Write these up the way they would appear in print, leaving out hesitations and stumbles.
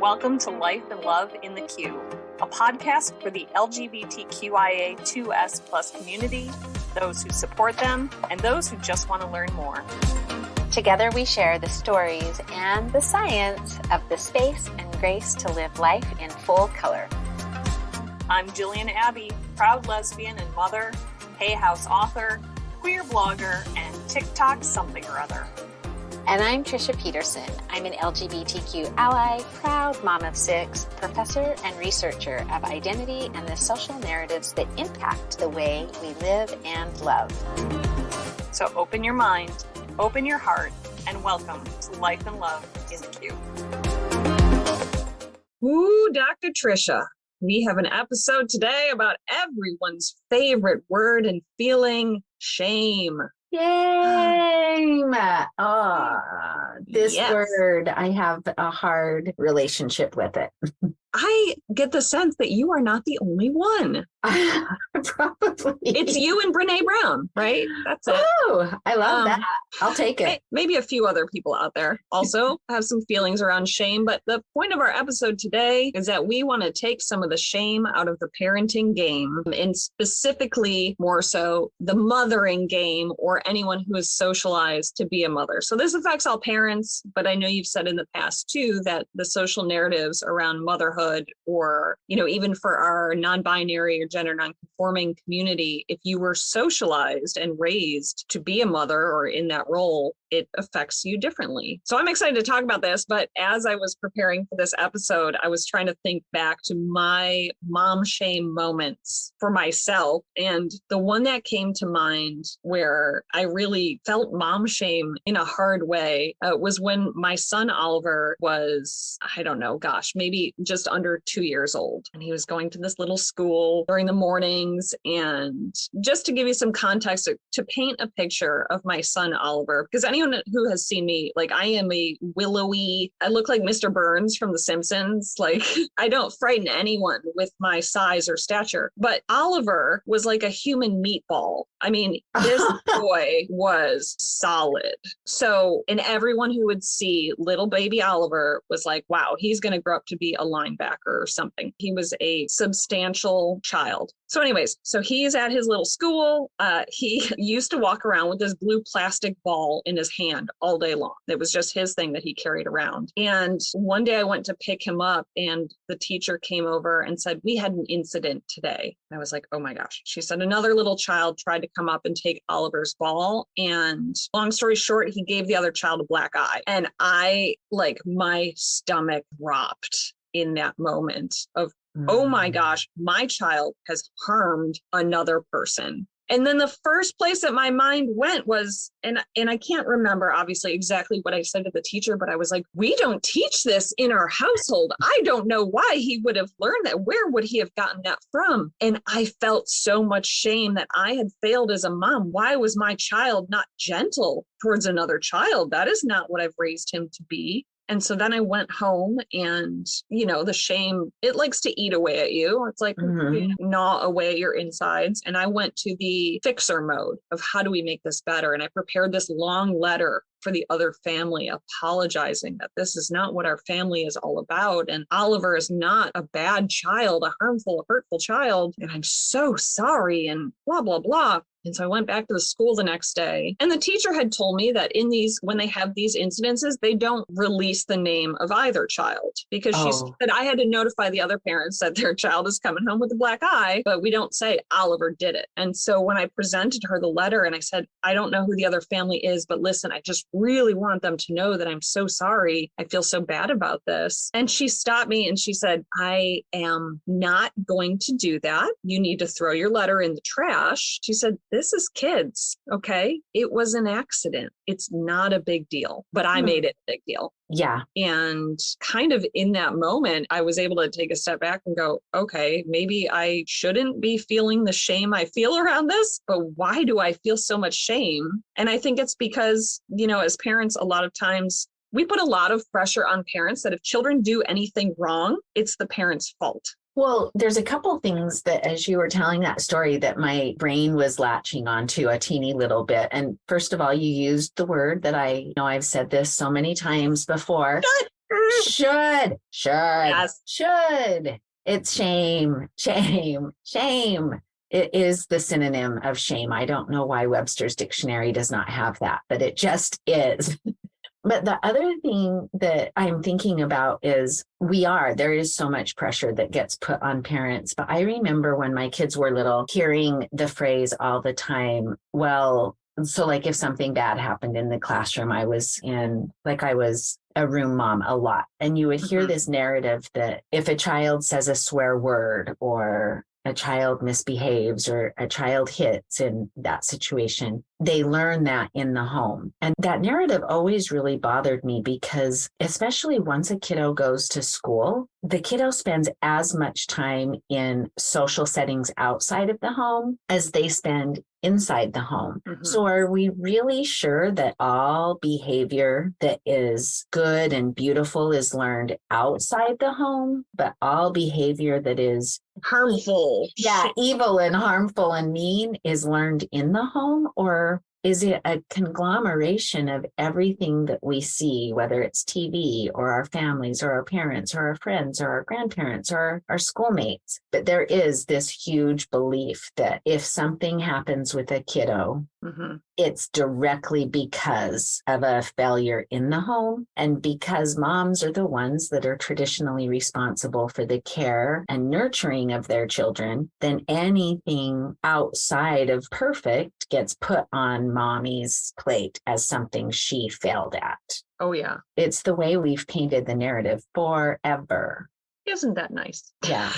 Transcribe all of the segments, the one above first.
Welcome to Life and Love in the Q, a podcast for the LGBTQIA2S plus community, those who support them, and those who just want to learn more. Together we share the stories and the science of the space and grace to live life in full color. I'm Jillian Abby, proud lesbian and mother, Hay House author, queer blogger, and TikTok something or other. And I'm Treisha Peterson. I'm an LGBTQ ally, proud mom of 6, professor and researcher of identity and the social narratives that impact the way we live and love. So open your mind, open your heart, and welcome to Life and Love in the Q. Ooh, Dr. Treisha. We have an episode today about everyone's favorite word and feeling, shame. Shame. This word, I have a hard relationship with it. I get the sense that you are not the only one. Probably. It's you and Brene Brown, right? That's it. Oh, I love that. I'll take it. Maybe a few other people out there also have some feelings around shame. But the point of our episode today is that we want to take some of the shame out of the parenting game, and specifically more so the mothering game, or anyone who is socialized to be a mother. So this affects all parents, but I know you've said in the past too that the social narratives around motherhood, or, even for our non-binary or gender non-conforming community, if you were socialized and raised to be a mother or in that role, it affects you differently. So I'm excited to talk about this, but as I was preparing for this episode, I was trying to think back to my mom shame moments for myself. And the one that came to mind where I really felt mom shame in a hard way was when my son Oliver was, maybe just under 2 years old. And he was going to this little school during the mornings. And just to give you some context, to paint a picture of my son Oliver, because anyone who has seen me, I am a willowy, I look like Mr. Burns from The Simpsons. I don't frighten anyone with my size or stature, but Oliver was like a human meatball. I mean, this boy was solid. So, and everyone who would see little baby Oliver was like, wow, he's going to grow up to be a linebacker or something. He was a substantial child. So anyways, he's at his little school. He used to walk around with this blue plastic ball in his hand all day long. It was just his thing that he carried around. And one day I went to pick him up and the teacher came over and said, we had an incident today. And I was like, oh my gosh. She said another little child tried to come up and take Oliver's ball. And long story short, he gave the other child a black eye. And my stomach dropped in that moment of, oh my gosh, my child has harmed another person. And then the first place that my mind went was, and I can't remember obviously exactly what I said to the teacher, but I was like, we don't teach this in our household. I don't know why he would have learned that. Where would he have gotten that from? And I felt so much shame that I had failed as a mom. Why was my child not gentle towards another child? That is not what I've raised him to be. And so then I went home and, the shame, it likes to eat away at you. It's like gnaw away at your insides. And I went to the fixer mode of how do we make this better? And I prepared this long letter for the other family, apologizing that this is not what our family is all about. And Oliver is not a bad child, a harmful, hurtful child. And I'm so sorry and blah, blah, blah. And so I went back to the school the next day. And the teacher had told me that when they have these incidences, they don't release the name of either child, because she said I had to notify the other parents that their child is coming home with a black eye, but we don't say Oliver did it. And so when I presented her the letter and I said, I don't know who the other family is, but listen, I just really want them to know that I'm so sorry. I feel so bad about this. And she stopped me and she said, I am not going to do that. You need to throw your letter in the trash. She said, this is kids, okay? It was an accident. It's not a big deal, but I made it a big deal. Yeah. And kind of in that moment, I was able to take a step back and go, okay, maybe I shouldn't be feeling the shame I feel around this, but why do I feel so much shame? And I think it's because, as parents, a lot of times we put a lot of pressure on parents that if children do anything wrong, it's the parent's fault. Well, there's a couple things that as you were telling that story that my brain was latching onto a teeny little bit. And first of all, you used the word that I know I've said this so many times before. Should. Yes. Should. It's shame. It is the synonym of shame. I don't know why Webster's dictionary does not have that, but it just is. But the other thing that I'm thinking about is there is so much pressure that gets put on parents. But I remember when my kids were little, hearing the phrase all the time, well, so like if something bad happened in the classroom, I was a room mom a lot. And you would hear this narrative that if a child says a swear word or a child misbehaves or a child hits in that situation, they learn that in the home. And that narrative always really bothered me because especially once a kiddo goes to school, the kiddo spends as much time in social settings outside of the home as they spend inside the home. So are we really sure that all behavior that is good and beautiful is learned outside the home, but all behavior that is harmful, evil and harmful and mean is learned in the home? Or is it a conglomeration of everything that we see, whether it's TV or our families or our parents or our friends or our grandparents or our schoolmates? But there is this huge belief that if something happens with a kiddo, it's directly because of a failure in the home. And because moms are the ones that are traditionally responsible for the care and nurturing of their children, then anything outside of perfect gets put on mommy's plate as something she failed at. Oh, yeah. It's the way we've painted the narrative forever. Isn't that nice? Yeah.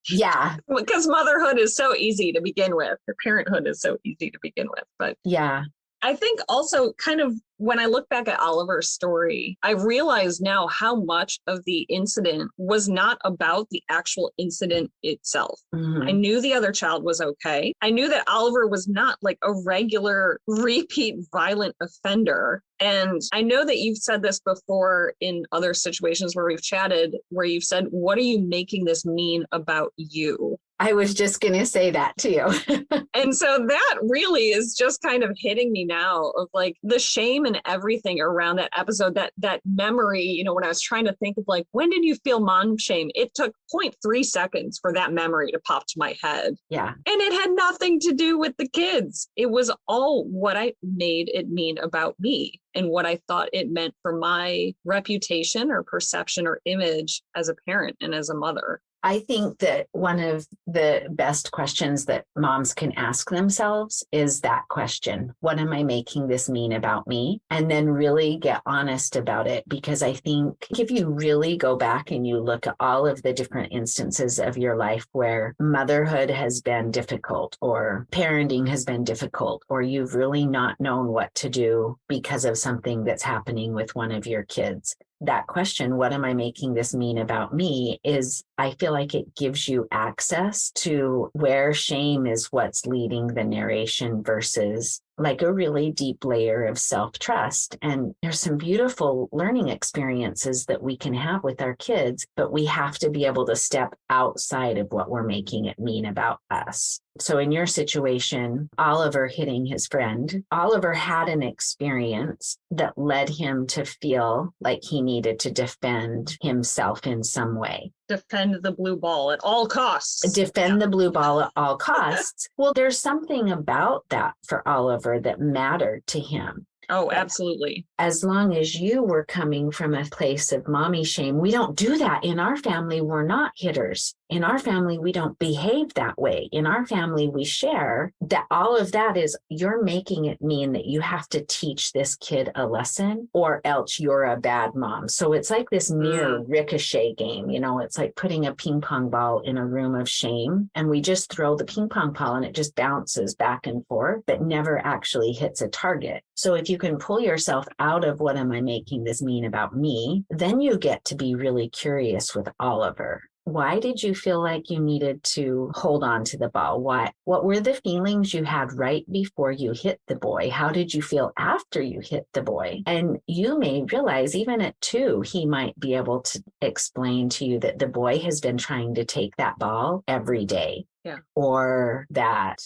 Yeah. Because motherhood is so easy to begin with. Or parenthood is so easy to begin with. But yeah. I think also kind of when I look back at Oliver's story, I realize now how much of the incident was not about the actual incident itself. I knew the other child was okay. I knew that Oliver was not like a regular repeat violent offender. And I know that you've said this before in other situations where we've chatted, where you've said, what are you making this mean about you? I was just going to say that to you. And so that really is just kind of hitting me now of like the shame and everything around that episode, that memory, you know, when I was trying to think of like, when did you feel mom shame? It took 0.3 seconds for that memory to pop to my head. Yeah. And it had nothing to do with the kids. It was all what I made it mean about me and what I thought it meant for my reputation or perception or image as a parent and as a mother. I think that one of the best questions that moms can ask themselves is that question. What am I making this mean about me? And then really get honest about it. Because I think if you really go back and you look at all of the different instances of your life where motherhood has been difficult or parenting has been difficult, or you've really not known what to do because of something that's happening with one of your kids, that question, what am I making this mean about me, is I feel like it gives you access to where shame is what's leading the narration versus like a really deep layer of self-trust. And there's some beautiful learning experiences that we can have with our kids, but we have to be able to step outside of what we're making it mean about us. So in your situation, Oliver hitting his friend, Oliver had an experience that led him to feel like he needed to defend himself in some way. Defend the blue ball at all costs. Defend the blue ball at all costs. Well, there's something about that for Oliver that mattered to him. Oh, absolutely. As long as you were coming from a place of mommy shame, we don't do that. In our family, we're not hitters. In our family, we don't behave that way. In our family, we share that. All of that is you're making it mean that you have to teach this kid a lesson or else you're a bad mom. So it's like this mirror ricochet game. You know, it's like putting a ping pong ball in a room of shame and we just throw the ping pong ball and it just bounces back and forth, but never actually hits a target. So if you can pull yourself out of what am I making this mean about me, then you get to be really curious with Oliver. Why did you feel like you needed to hold on to the ball? What were the feelings you had right before you hit the boy? How did you feel after you hit the boy? And you may realize even at 2, he might be able to explain to you that the boy has been trying to take that ball every day. Yeah. Or that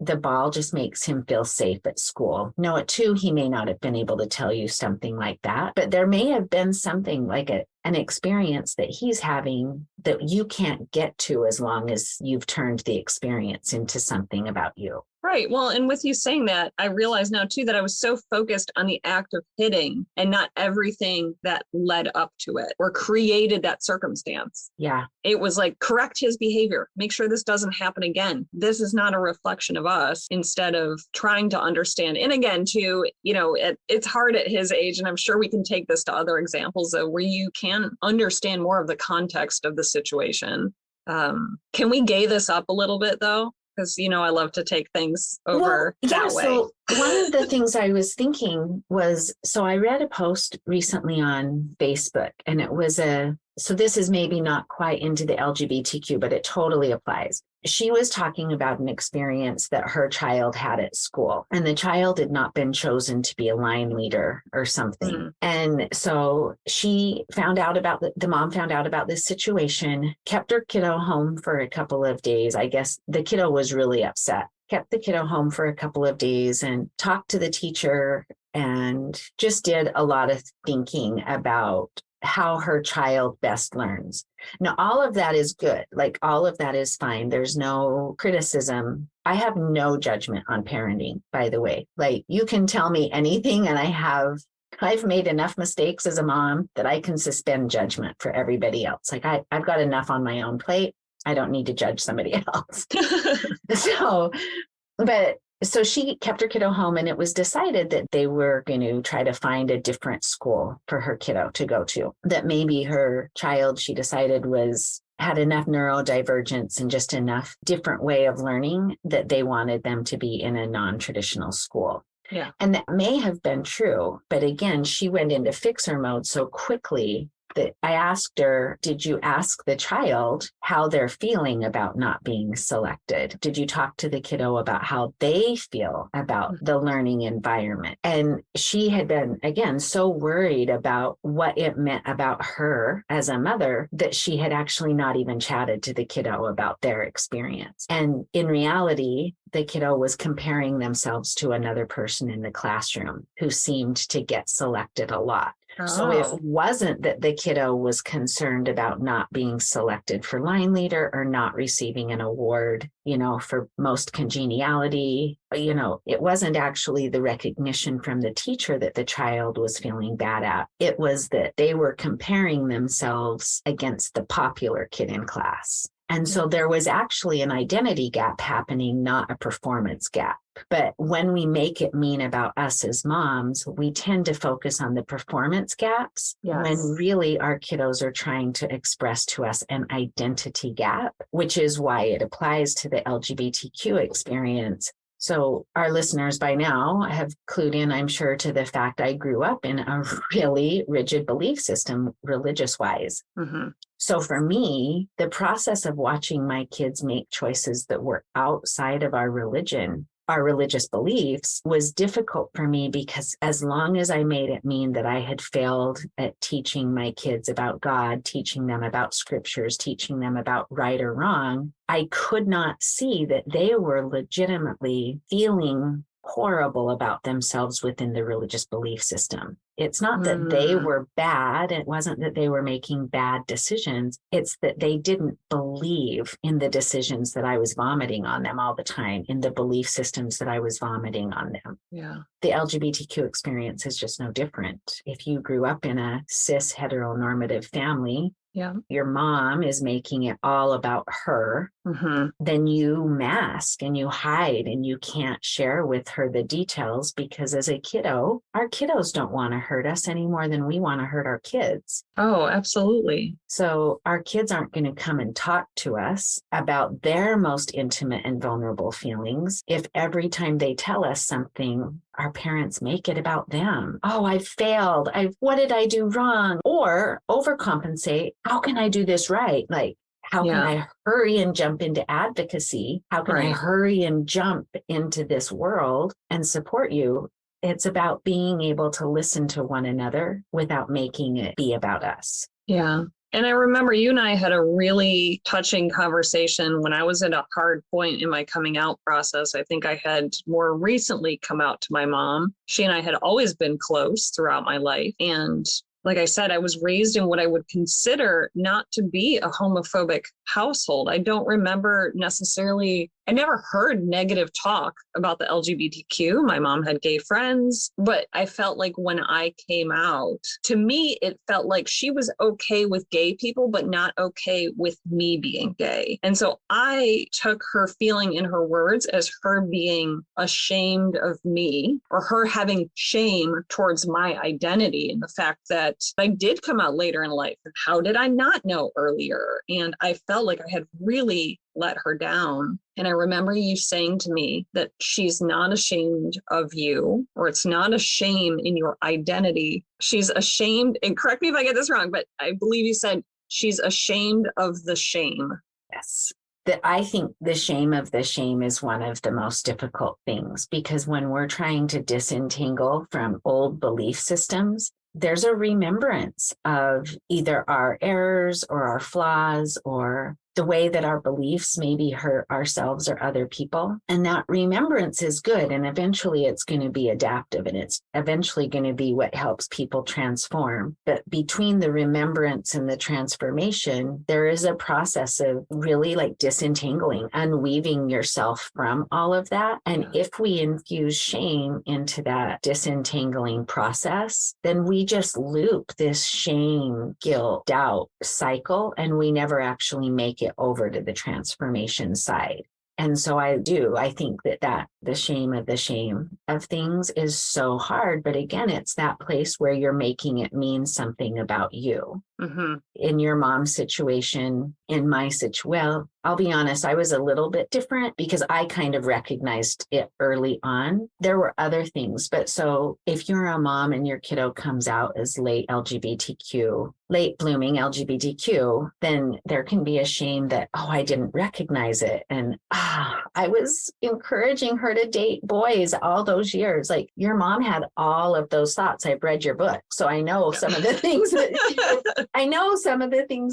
the ball just makes him feel safe at school. No, at 2, he may not have been able to tell you something like that, but there may have been something like an experience that he's having that you can't get to as long as you've turned the experience into something about you. Right. Well, and with you saying that, I realize now too that I was so focused on the act of hitting and not everything that led up to it or created that circumstance. Yeah. It was like, correct his behavior, make sure this doesn't happen again. This is not a reflection of us, instead of trying to understand. And again, too, it's hard at his age. And I'm sure we can take this to other examples of where you can understand more of the context of the situation. Can we gay this up a little bit though? Because, I love to take things over that way. So one of the things I was thinking was, so I read a post recently on Facebook, and it was so this is maybe not quite into the LGBTQ, but it totally applies. She was talking about an experience that her child had at school, and the child had not been chosen to be a line leader or something. Mm. And so she found out about the mom found out about this situation, kept her kiddo home for a couple of days. I guess the kiddo was really upset, kept the kiddo home for a couple of days and talked to the teacher and just did a lot of thinking about how her child best learns. Now, all of that is good. Like, all of that is fine. There's no criticism. I have no judgment on parenting, by the way. Like, you can tell me anything, and I've made enough mistakes as a mom that I can suspend judgment for everybody else. Like, I've got enough on my own plate. I don't need to judge somebody else. So she kept her kiddo home, and it was decided that they were going to try to find a different school for her kiddo to go to, that maybe her child, she decided, had enough neurodivergence and just enough different way of learning that they wanted them to be in a non-traditional school. Yeah. And that may have been true. But again, she went into fixer mode so quickly that I asked her, did you ask the child how they're feeling about not being selected? Did you talk to the kiddo about how they feel about the learning environment? And she had been, again, so worried about what it meant about her as a mother that she had actually not even chatted to the kiddo about their experience. And in reality, the kiddo was comparing themselves to another person in the classroom who seemed to get selected a lot. Oh. So it wasn't that the kiddo was concerned about not being selected for line leader or not receiving an award, for most congeniality. It wasn't actually the recognition from the teacher that the child was feeling bad at. It was that they were comparing themselves against the popular kid in class. And so there was actually an identity gap happening, not a performance gap. But when we make it mean about us as moms, we tend to focus on the performance gaps. Yes. When really our kiddos are trying to express to us an identity gap, which is why it applies to the LGBTQ experience. So our listeners by now have clued in, I'm sure, to the fact I grew up in a really rigid belief system, religious-wise. Mm-hmm. So for me, the process of watching my kids make choices that were outside of our religion, our religious beliefs, was difficult for me because as long as I made it mean that I had failed at teaching my kids about God, teaching them about scriptures, teaching them about right or wrong, I could not see that they were legitimately feeling horrible about themselves within the religious belief system. It's not that they were bad. It wasn't that they were making bad decisions. It's that they didn't believe in the decisions that I was vomiting on them all the time, in the belief systems that I was vomiting on them. Yeah. The LGBTQ experience is just no different. If you grew up in a cis heteronormative family, yeah, your mom is making it all about her, then you mask and you hide and you can't share with her the details because as a kiddo, our kiddos don't want to hurt us any more than we want to hurt our kids. Oh, absolutely. So our kids aren't going to come and talk to us about their most intimate and vulnerable feelings if every time they tell us something, our parents make it about them. Oh, I failed. What did I do wrong? Or overcompensate. How can I do this right? Like, how can I hurry and jump into advocacy? How can I hurry and jump into this world and support you? It's about being able to listen to one another without making it be about us. Yeah. And I remember you and I had a really touching conversation when I was at a hard point in my coming out process. I think I had more recently come out to my mom. She and I had always been close throughout my life. And like I said, I was raised in what I would consider not to be a homophobic household. I don't remember necessarily, I never heard negative talk about the LGBTQ. My mom had gay friends, but I felt like when I came out, to me, it felt like she was okay with gay people, but not okay with me being gay. And so I took her feeling in her words as her being ashamed of me, or her having shame towards my identity and the fact that I did come out later in life. And how did I not know earlier? And I felt like I had really let her down. And I remember you saying to me that she's not ashamed of you, or it's not a shame in your identity. She's ashamed, and correct me if I get this wrong, but I believe you said she's ashamed of the shame. Yes. That I think the shame of the shame is one of the most difficult things, because when we're trying to disentangle from old belief systems, there's a remembrance of either our errors or our flaws or the way that our beliefs maybe hurt ourselves or other people. And that remembrance is good. And eventually it's going to be adaptive, and it's eventually going to be what helps people transform. But between the remembrance and the transformation, there is a process of really like disentangling, unweaving yourself from all of that. And if we infuse shame into that disentangling process, then we just loop this shame, guilt, doubt cycle, and we never actually make it over to the transformation side. And so I think that the shame of things is so hard. But again, it's that place where you're making it mean something about you. Mm-hmm. In your mom's situation, in my situation, well, I'll be honest, I was a little bit different because I kind of recognized it early on. There were other things. But so if you're a mom and your kiddo comes out as late blooming LGBTQ, then there can be a shame that, oh, I didn't recognize it. And I was encouraging her to date boys all those years. Like, your mom had all of those thoughts. I've read your book. So I know some of the things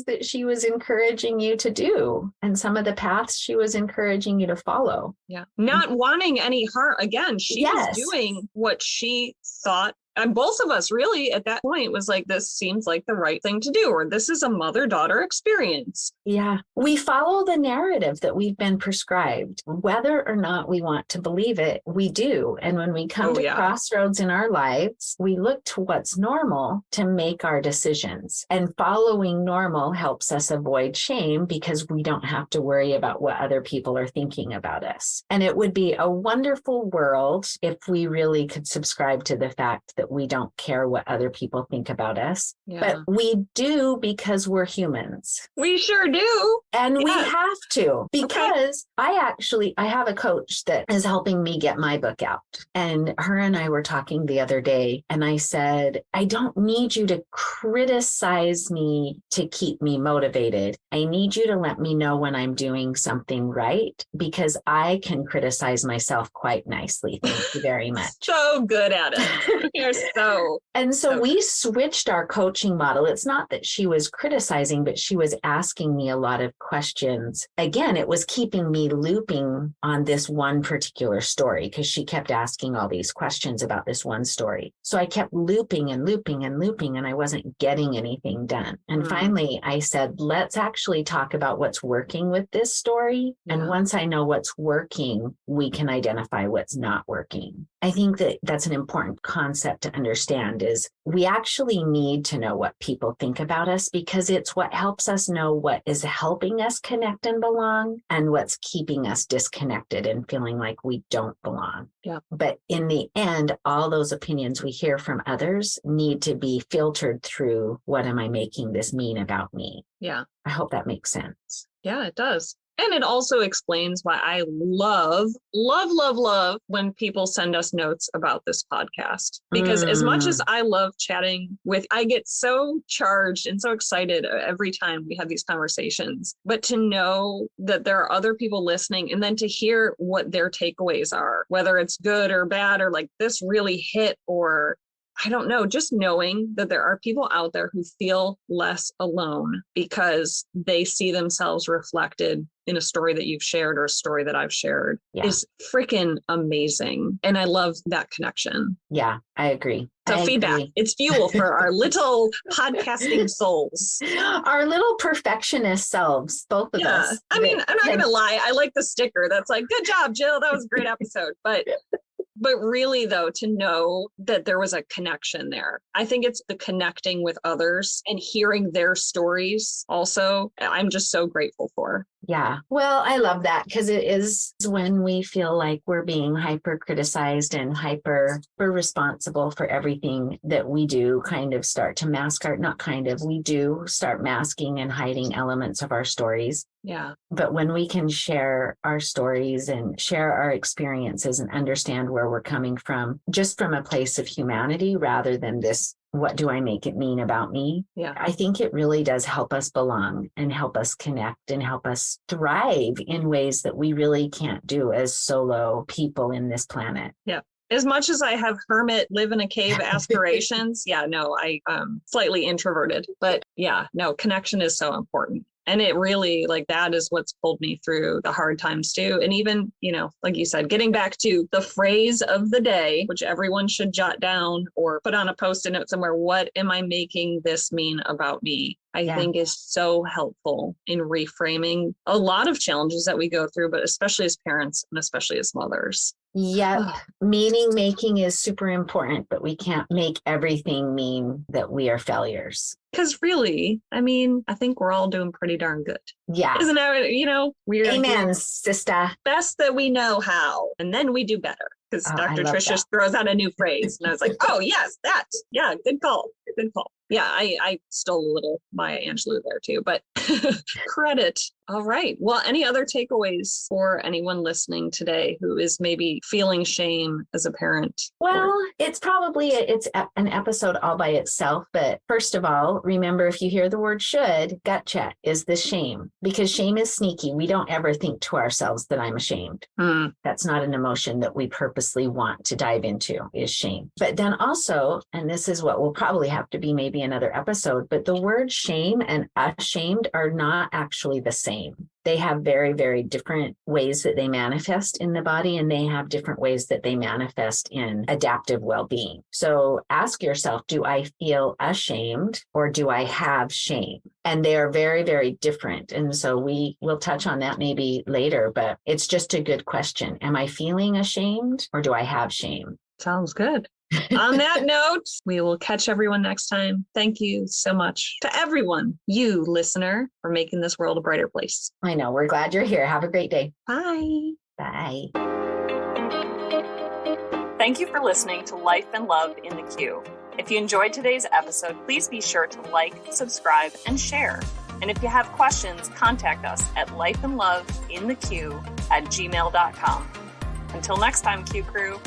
that she was encouraging you to do, and some of the paths she was encouraging you to follow. Yeah. Not wanting any harm. Again, she was doing what she thought. And both of us really at that point was like, this seems like the right thing to do, or this is a mother-daughter experience. Yeah. We follow the narrative that we've been prescribed. Whether or not we want to believe it, we do. And when we come to crossroads in our lives, we look to what's normal to make our decisions. And following normal helps us avoid shame, because we don't have to worry about what other people are thinking about us. And it would be a wonderful world if we really could subscribe to the fact that we don't care what other people think about us. Yeah. But we do, because we're humans. We sure do. And we have to, because I have a coach that is helping me get my book out. And her and I were talking the other day, and I said, I don't need you to criticize me to keep me motivated. I need you to let me know when I'm doing something right, because I can criticize myself quite nicely. Thank you very much. So good at it. You're so we switched our coaching model. It's not that she was criticizing, but she was asking me a lot of questions. Again, it was keeping me looping on this one particular story, because she kept asking all these questions about this one story. So I kept looping and looping and looping, and I wasn't getting anything done. And finally I said, let's actually talk about what's working with this story. Yeah. And once I know what's working, we can identify what's not working. I think that that's an important concept to understand, is we actually need to know what people think about us, because it's what helps us know what is helping us connect and belong, and what's keeping us disconnected and feeling like we don't belong. Yeah. But in the end, all those opinions we hear from others need to be filtered through, what am I making this mean about me? Yeah. I hope that makes sense. Yeah, it does. And it also explains why I love when people send us notes about this podcast. Because as much as I love chatting I get so charged and so excited every time we have these conversations. But to know that there are other people listening, and then to hear what their takeaways are, whether it's good or bad, or like, this really hit, or I don't know, just knowing that there are people out there who feel less alone because they see themselves reflected in a story that you've shared or a story that I've shared is freaking amazing. And I love that connection. Yeah, I agree. So feedback, it's fuel for our little podcasting souls. Our little perfectionist selves, both of us. I mean, I'm not going to lie. I like the sticker that's like, good job, Jill. That was a great episode. But really, though, to know that there was a connection there. I think it's the connecting with others and hearing their stories also, I'm just so grateful for. Yeah. Well, I love that because it is when we feel like we're being hyper criticized and hyper responsible for everything that we do kind of start to mask we do start masking and hiding elements of our stories. Yeah. But when we can share our stories and share our experiences and understand where we're coming from, just from a place of humanity rather than this, what do I make it mean about me? Yeah. I think it really does help us belong and help us connect and help us thrive in ways that we really can't do as solo people in this planet. Yeah. As much as I have hermit live in a cave aspirations, I slightly introverted, but connection is so important. And it really, like, that is what's pulled me through the hard times too. And even, like you said, getting back to the phrase of the day, which everyone should jot down or put on a Post-it note somewhere. What am I making this mean about me? I think is so helpful in reframing a lot of challenges that we go through, but especially as parents and especially as mothers. Yep. Meaning making is super important, but we can't make everything mean that we are failures. Because really, I mean, I think we're all doing pretty darn good. Yeah. Isn't that, we're Amen, sister. Best that we know how. And then we do better. Because Dr. Treisha throws out a new phrase. And I was like, oh, yes, that. Yeah, good call. Good call. Yeah, I stole a little Maya Angelou there too, but credit. All right. Well, any other takeaways for anyone listening today who is maybe feeling shame as a parent? Well, it's an episode all by itself. But first of all, remember, if you hear the word should, gut check, is this shame? Because shame is sneaky. We don't ever think to ourselves that I'm ashamed. That's not an emotion that we purposely want to dive into, is shame. But then also, and this is what will probably have to be maybe another episode, but the word shame and ashamed are not actually the same. They have very, very different ways that they manifest in the body, and they have different ways that they manifest in adaptive well-being. So ask yourself, do I feel ashamed or do I have shame? And they are very, very different. And so we will touch on that maybe later, but it's just a good question. Am I feeling ashamed or do I have shame? Sounds good. On that note, we will catch everyone next time. Thank you so much to everyone, you listener, for making this world a brighter place. I know. We're glad you're here. Have a great day. Bye. Bye. Thank you for listening to Life and Love in the Queue. If you enjoyed today's episode, please be sure to like, subscribe, and share. And if you have questions, contact us at lifeandloveinthequeue@gmail.com. Until next time, Q Crew.